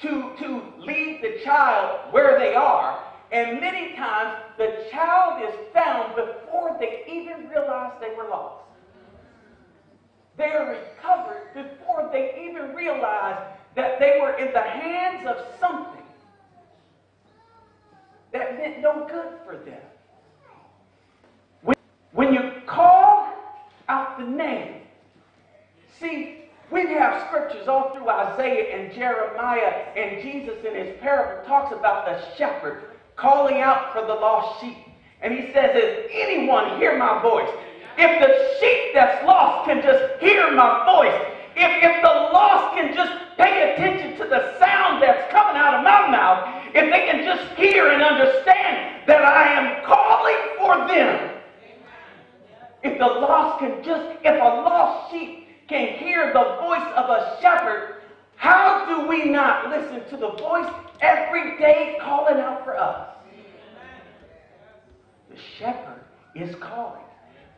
to lead the child where they are. And many times the child is found before they even realize they were lost. They are recovered before they even realize that they were in the hands of something that meant no good for them. When you call out the name, see, we have scriptures all through Isaiah and Jeremiah, and Jesus in his parable talks about the shepherd calling out for the lost sheep. And he says, "Does anyone hear my voice?" If the sheep that's lost can just hear my voice, if the lost can just pay attention to the sound that's coming out of my mouth, if they can just hear and understand that I am calling for them, if the lost can just, if a lost sheep can hear the voice of a shepherd, how do we not listen to the voice every day calling out for us? The shepherd is calling.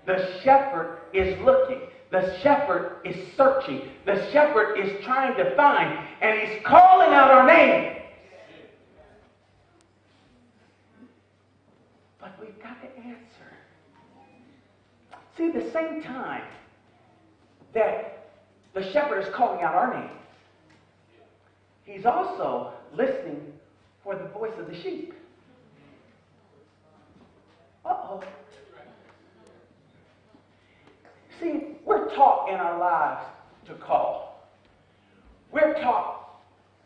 The shepherd is looking. The shepherd is searching. The shepherd is trying to find. And he's calling out our name. But we've got to answer. See, the same time that the shepherd is calling out our name, he's also listening for the voice of the sheep. Uh-oh. See, we're taught in our lives to call. We're taught,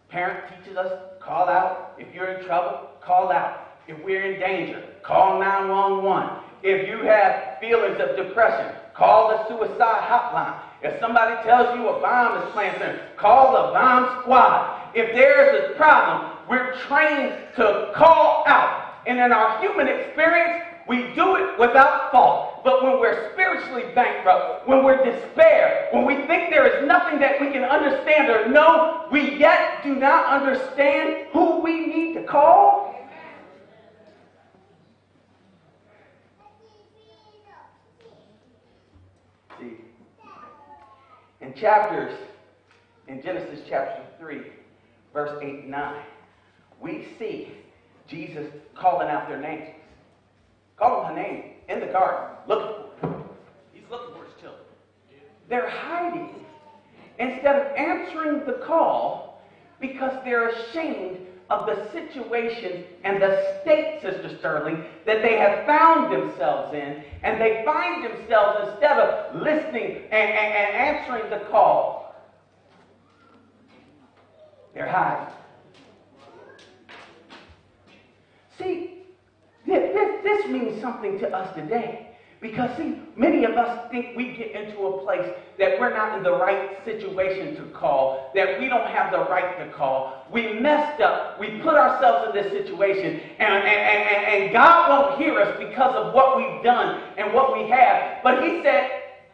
parent teaches us, call out. If you're in trouble, call out. If we're in danger, call 911. If you have feelings of depression, call the suicide hotline. If somebody tells you a bomb is planted, call the bomb squad. If there's a problem, we're trained to call out. And in our human experience, we do it without fault. But when we're spiritually bankrupt, when we're despair, when we think there is nothing that we can understand or know, we yet do not understand who we need to call. See, in Genesis chapter 3, verse 8 and 9, we see Jesus calling out their names. Calling the name in the garden. Looking for him. He's looking for his children. They're hiding instead of answering the call because they're ashamed of the situation and the state, Sister Sterling, that they have found themselves in. And they find themselves, instead of listening and answering the call, they're hiding. See, this means something to us today. Because, see, many of us think we get into a place that we're not in the right situation to call, that we don't have the right to call. We messed up. We put ourselves in this situation, and God won't hear us because of what we've done and what we have. But he said,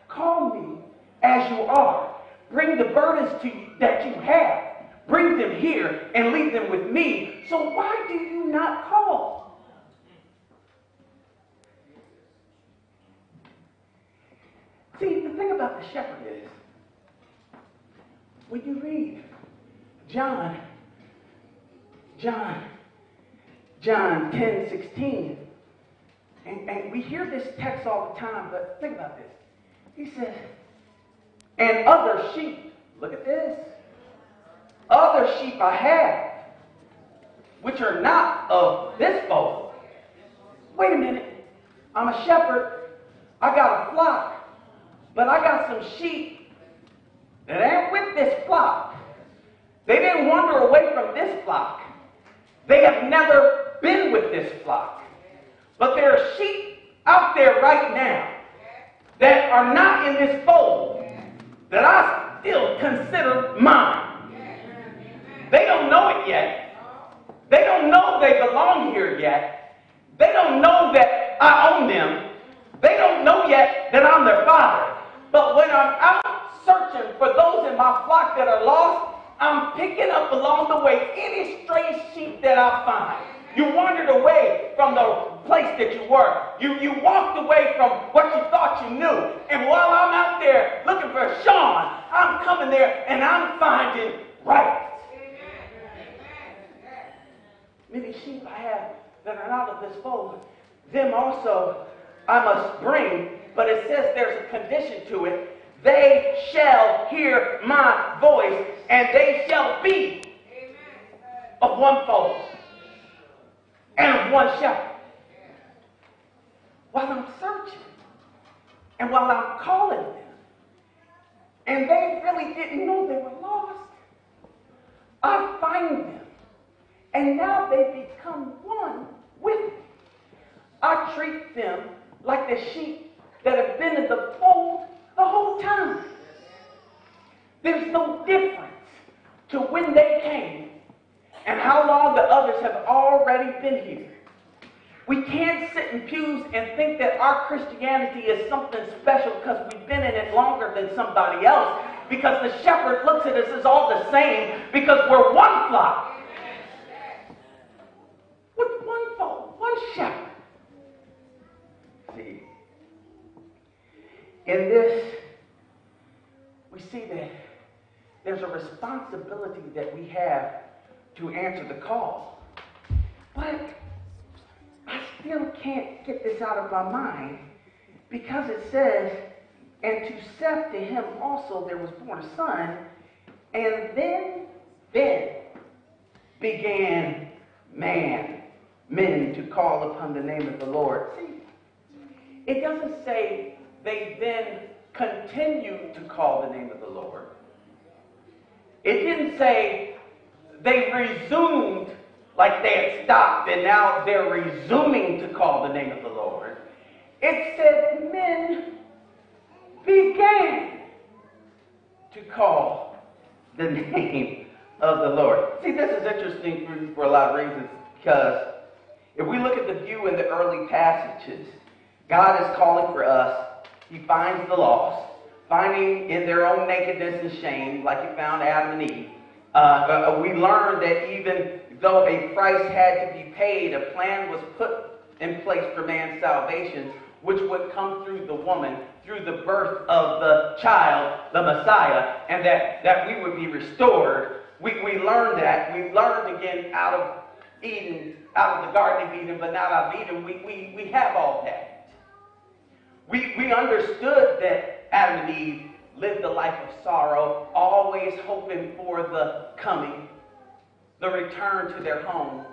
call me as you are. Bring the burdens to you that you have. Bring them here and leave them with me. So why do you not call? See, the thing about the shepherd is, when you read John 10:16, and we hear this text all the time, but think about this. He says, and other sheep, look at this, other sheep I have, which are not of this fold. Wait a minute, I'm a shepherd, I got a flock. But I got some sheep that ain't with this flock. They didn't wander away from this flock. They have never been with this flock. But there are sheep out there right now that are not in this fold that I still consider mine. They don't know it yet. They don't know they belong here yet. They don't know that I own them. They don't know yet that I'm their father. But when I'm out searching for those in my flock that are lost, I'm picking up along the way any stray sheep that I find. You wandered away from the place that you were. You walked away from what you thought you knew. And while I'm out there looking for Sean, I'm coming there and I'm finding right. the sheep I have that are not of this fold, them also I must bring. But it says there's a condition to it. They shall hear my voice, and they shall be of one fold and of one shepherd. While I'm searching and while I'm calling them, and they really didn't know they were lost, I find them, and now they become one with me. I treat them like the sheep that have been in the fold the whole time. There's no difference to when they came and how long the others have already been here. We can't sit in pews and think that our Christianity is something special because we've been in it longer than somebody else, because the shepherd looks at us as all the same, because we're one flock with one fold, one shepherd. See, in this, we see that there's a responsibility that we have to answer the call. But I still can't get this out of my mind, because it says, and to Seth, to him also there was born a son, and then began men to call upon the name of the Lord. See, it doesn't say they then continued to call the name of the Lord. It didn't say they resumed like they had stopped and now they're resuming to call the name of the Lord. It said men began to call the name of the Lord. See, this is interesting for a lot of reasons, because if we look at the view in the early passages, God is calling for us. He finds the lost, finding in their own nakedness and shame, like he found Adam and Eve. We learn that even though a price had to be paid, a plan was put in place for man's salvation, which would come through the woman, through the birth of the child, the Messiah, and that we would be restored. We learned that. We learned again out of Eden, out of the Garden of Eden, but not out of Eden. We have all that. We understood that Adam and Eve lived a life of sorrow, always hoping for the coming, the return to their home.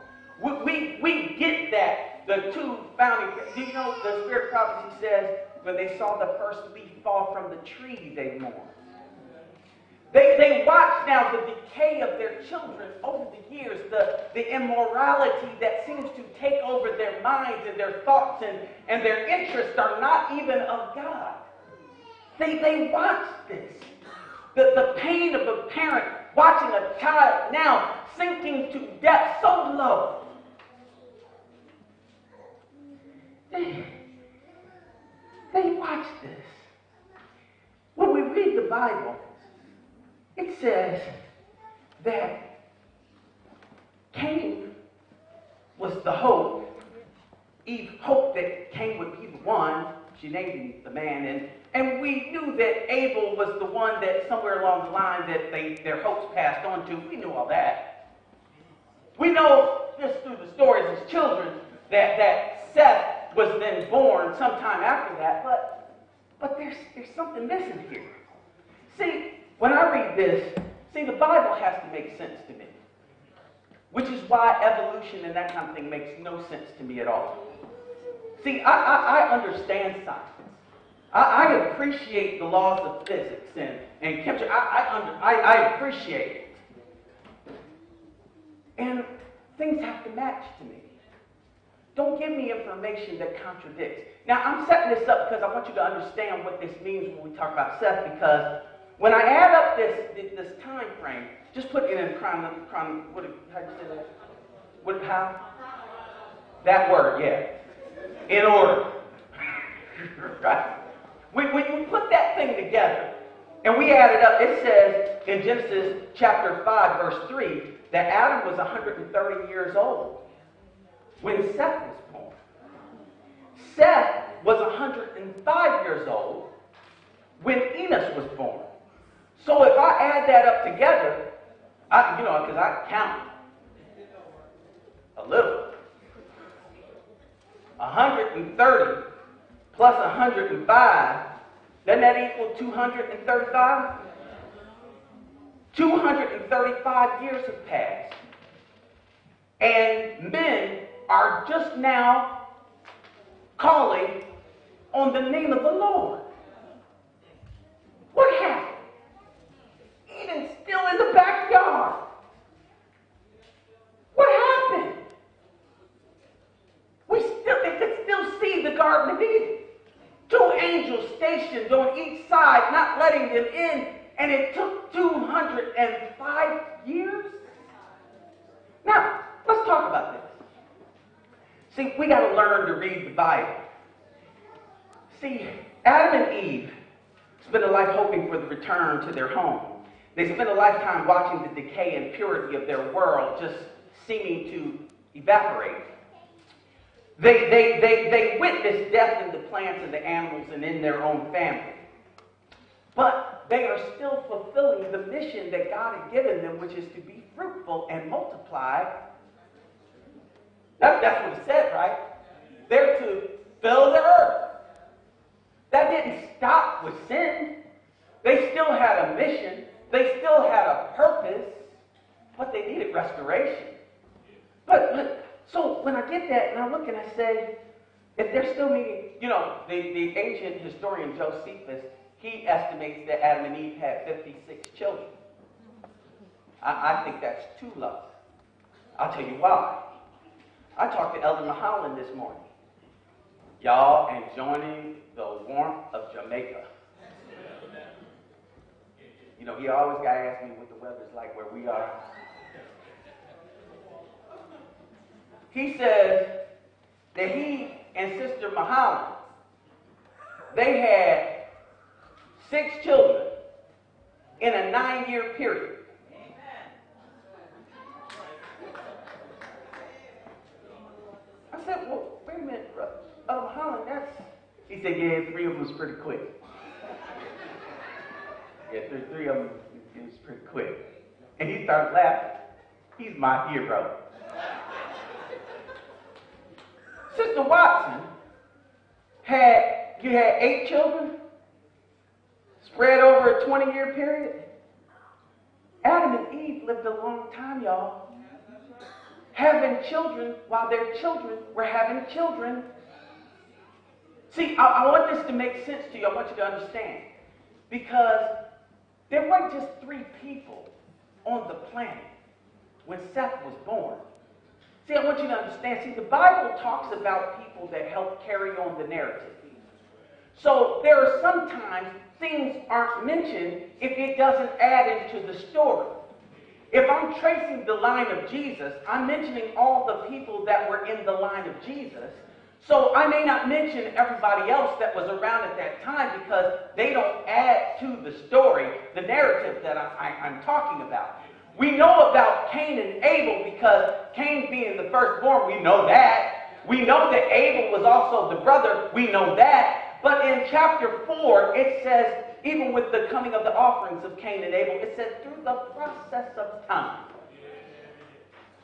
We get that. The two founding, do you know the Spirit prophecy says when they saw the first leaf fall from the tree, they mourned. They watch now the decay of their children over the years, the immorality that seems to take over their minds and their thoughts, and their interests are not even of God. They watch this. The pain of a parent watching a child now sinking to death so low. They watch this. When we read the Bible, it says that Cain was the hope. Eve hoped that Cain would be the one. She named him the man. And we knew that Abel was the one that somewhere along the line that their hopes passed on to. We knew all that. We know just through the stories as children that Seth was then born sometime after that. But there's something missing here. See, when I read this, the Bible has to make sense to me. Which is why evolution and that kind of thing makes no sense to me at all. See, I understand science. I appreciate the laws of physics and chemistry. I appreciate it. And things have to match to me. Don't give me information that contradicts. Now, I'm setting this up because I want you to understand what this means when we talk about Seth, because when I add up this time frame, just put it in how do you say that? How? That word, yeah. In order. Right? When you put that thing together, and we add it up, it says in Genesis chapter 5, verse 3, that Adam was 130 years old when Seth was born. Seth was 105 years old when Enos was born. So if I add that up together, because I count. little. 130 plus 105, doesn't that equal 235? 235 years have passed. And men are just now calling on the name of the Lord. What happened? Eden's still in the backyard. What happened? They could still see the Garden of Eden. 2 angels stationed on each side, not letting them in, and it took 205 years? Now, let's talk about this. See, we got to learn to read the Bible. See, Adam and Eve spent a life hoping for the return to their home. They spent a lifetime watching the decay and purity of their world just seeming to evaporate. They witnessed death in the plants and the animals and in their own family. But they are still fulfilling the mission that God had given them, which is to be fruitful and multiply. That's what it said, right? They're to fill the earth. That didn't stop with sin. They still had a mission. They still had a purpose. But they needed restoration. But so when I get that and I look and I say, if they're still needing, the ancient historian Josephus, he estimates that Adam and Eve had 56 children. I think that's too low. I'll tell you why. I talked to Elder Mahalan this morning. Y'all enjoying the warmth of Jamaica. He always got to ask me what the weather's like where we are. He says that he and Sister Mahalan, they had 6 children in a 9-year period. I said, well, wait a minute, brother. Mahalan, He said, yeah, 3 of them was pretty quick. Yeah, 3 of them, it was pretty quick. And he started laughing. He's my hero. Sister Watson had 8 children spread over a 20-year period. Adam and Eve lived a long time, y'all, having children while their children were having children. See, I want this to make sense to you. I want you to understand. Because there weren't just 3 people on the planet when Seth was born. See, I want you to understand. See, the Bible talks about people that help carry on the narrative. So there are sometimes things aren't mentioned if it doesn't add into the story. If I'm tracing the line of Jesus, I'm mentioning all the people that were in the line of Jesus. So I may not mention everybody else that was around at that time because they don't add to the story, the narrative that I'm talking about. We know about Cain and Abel because Cain being the firstborn, we know that. We know that Abel was also the brother, we know that. But in chapter 4, it says, even with the coming of the offerings of Cain and Abel, it says through the process of time,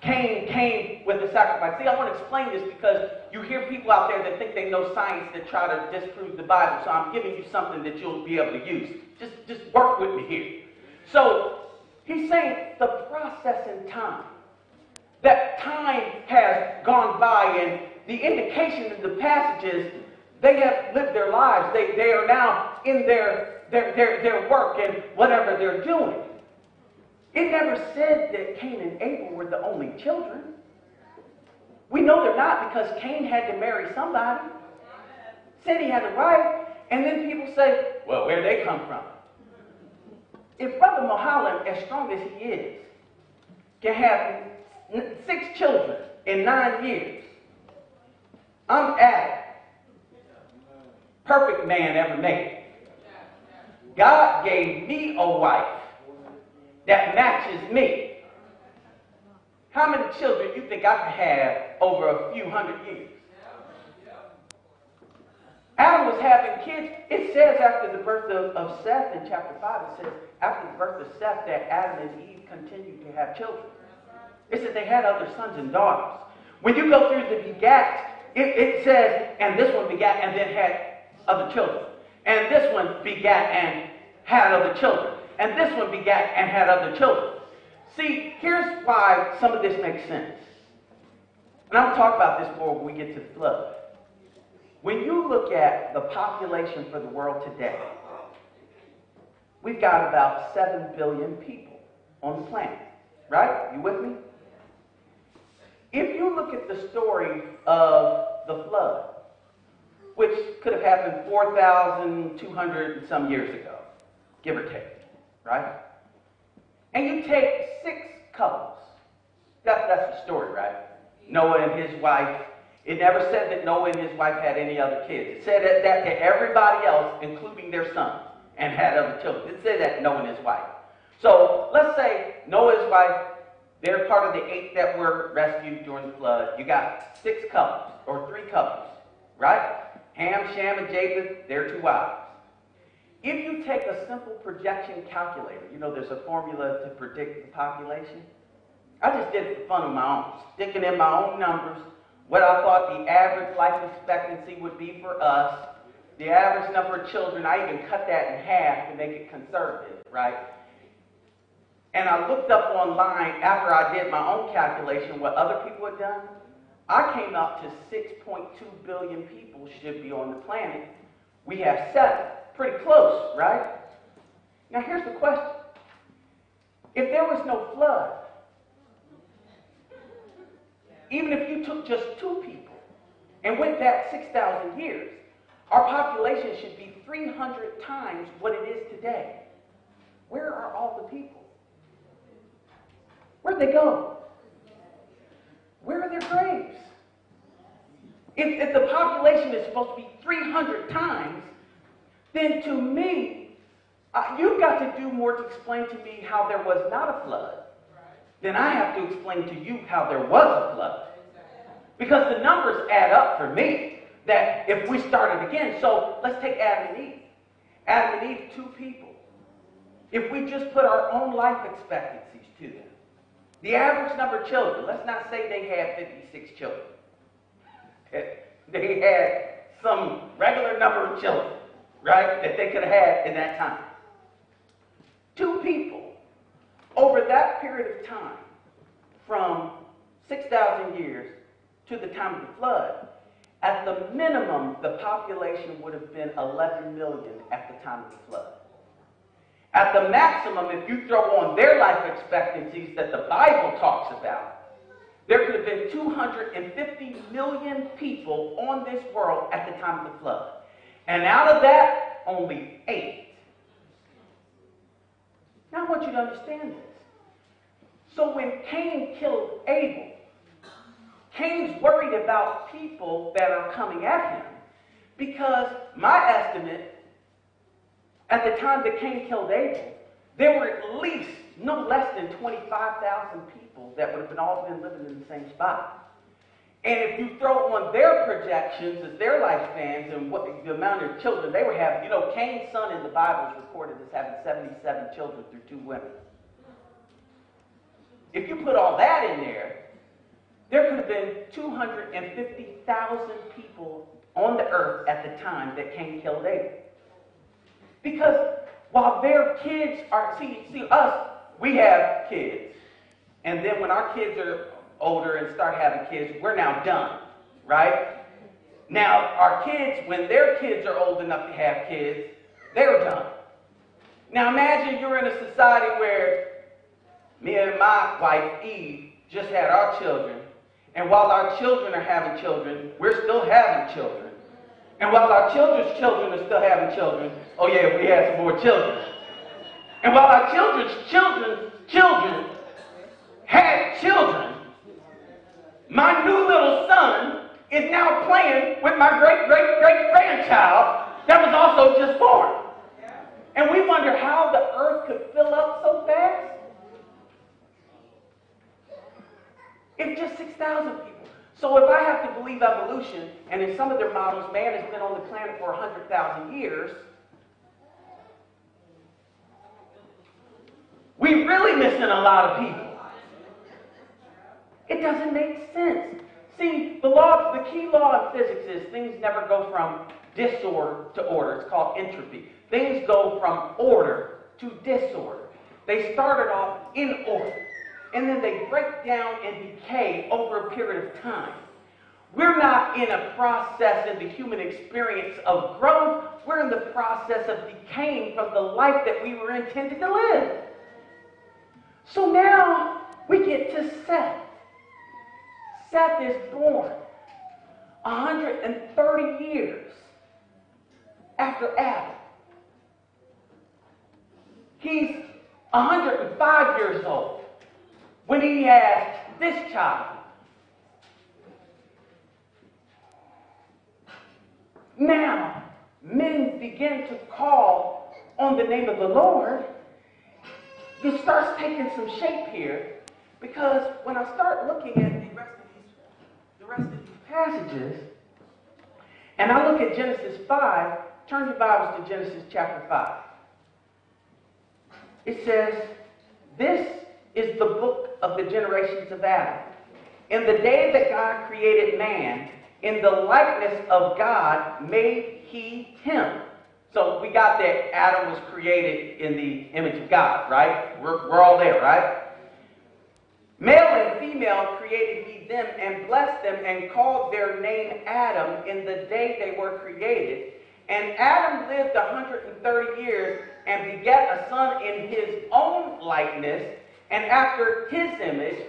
Cain came with the sacrifice. See, I want to explain this because you hear people out there that think they know science that try to disprove the Bible. So I'm giving you something that you'll be able to use. Just work with me here. So he's saying the process in time. That time has gone by, and the indication in the passages, they have lived their lives. They are now in their work and whatever they're doing. It never said that Cain and Abel were the only children. We know they're not because Cain had to marry somebody. Said he had a wife. And then people say, well, where'd they come from? If Brother Mahalan, as strong as he is, can have 6 children in 9 years, I'm Adam. Perfect man ever made. God gave me a wife that matches me. How many children you think I could have over a few hundred years? Adam was having kids. It says after the birth of Seth in chapter 5, it says after the birth of Seth that Adam and Eve continued to have children. It said they had other sons and daughters. When you go through the begats, it says, and this one begat and then had other children. And this one begat and had other children. And this one begat and had other children. See, here's why some of this makes sense. And I'll talk about this more when we get to the flood. When you look at the population for the world today, we've got about 7 billion people on the planet. Right? You with me? If you look at the story of the flood, which could have happened 4,200 and some years ago, give or take, right? And you take 6 couples. That's the story, right? Noah and his wife. It never said that Noah and his wife had any other kids. It said that to everybody else, including their sons, and had other children. It didn't say that Noah and his wife. So let's say Noah's wife, they're part of the 8 that were rescued during the flood. You got 6 couples, or 3 couples, right? Ham, Shem, and Japheth, their 2 wives. If you take a simple projection calculator, you know there's a formula to predict the population. I just did it for fun of my own, sticking in my own numbers, what I thought the average life expectancy would be for us, the average number of children. I even cut that in half to make it conservative, right? And I looked up online after I did my own calculation what other people had done. I came up to 6.2 billion people should be on the planet. We have 7. Pretty close, right? Now here's the question. If there was no flood, even if you took just 2 people and went back 6,000 years, our population should be 300 times what it is today. Where are all the people? Where'd they go? Where are their graves? If the population is supposed to be 300 times, then to me, you've got to do more to explain to me how there was not a flood than I have to explain to you how there was a flood. Because the numbers add up for me, that if we started again, so let's take Adam and Eve. Adam and Eve, 2 people. If we just put our own life expectancies to them, the average number of children, let's not say they had 56 children. They had some regular number of children, right, that they could have had in that time. 2 people, over that period of time, from 6,000 years to the time of the flood, at the minimum, the population would have been 11 million at the time of the flood. At the maximum, if you throw on their life expectancies that the Bible talks about, there could have been 250 million people on this world at the time of the flood. And out of that, only 8. Now I want you to understand this. So when Cain killed Abel, Cain's worried about people that are coming at him, because my estimate, at the time that Cain killed Abel, there were at least no less than 25,000 people that would have all been living in the same spot. And if you throw on their projections as their lifespans and what the amount of children they were having, you know, Cain's son in the Bible is recorded as having 77 children through 2 women. If you put all that in there, there could have been 250,000 people on the earth at the time that Cain killed Abel. Because while their kids are, see us, we have kids. And then when our kids are older and start having kids, we're now done, right? Now, our kids, when their kids are old enough to have kids, they're done. Now, imagine you're in a society where me and my wife, Eve, just had our children. And while our children are having children, we're still having children. And while our children's children are still having children, oh yeah, we had some more children. And while our children's children had children, my new little son is now playing with my great-great-great-grandchild that was also just born. And we wonder how the earth could fill up so fast. It's just 6,000 people. So if I have to believe evolution, and in some of their models, man has been on the planet for 100,000 years, we're really missing a lot of people. It doesn't make sense. See, the key law in physics is things never go from disorder to order. It's called entropy. Things go from order to disorder. They started off in order, and then they break down and decay over a period of time. We're not in a process in the human experience of growth. We're in the process of decaying from the life that we were intended to live. So now we get to Seth. Seth is born 130 years after Adam. He's 105 years old when he has this child. Now, men begin to call on the name of the Lord. It starts taking some shape here, because when I start looking at the rest of these passages, and I look at Genesis 5, turn your Bibles to Genesis chapter 5. It says, "This is the book of the generations of Adam. In the day that God created man, in the likeness of God made he him." So we got that Adam was created in the image of God, right? We're all there, right? "Male and female created he them, and blessed them, and called their name Adam in the day they were created. And Adam lived 130 years, and begat a son in his own likeness, and after his image,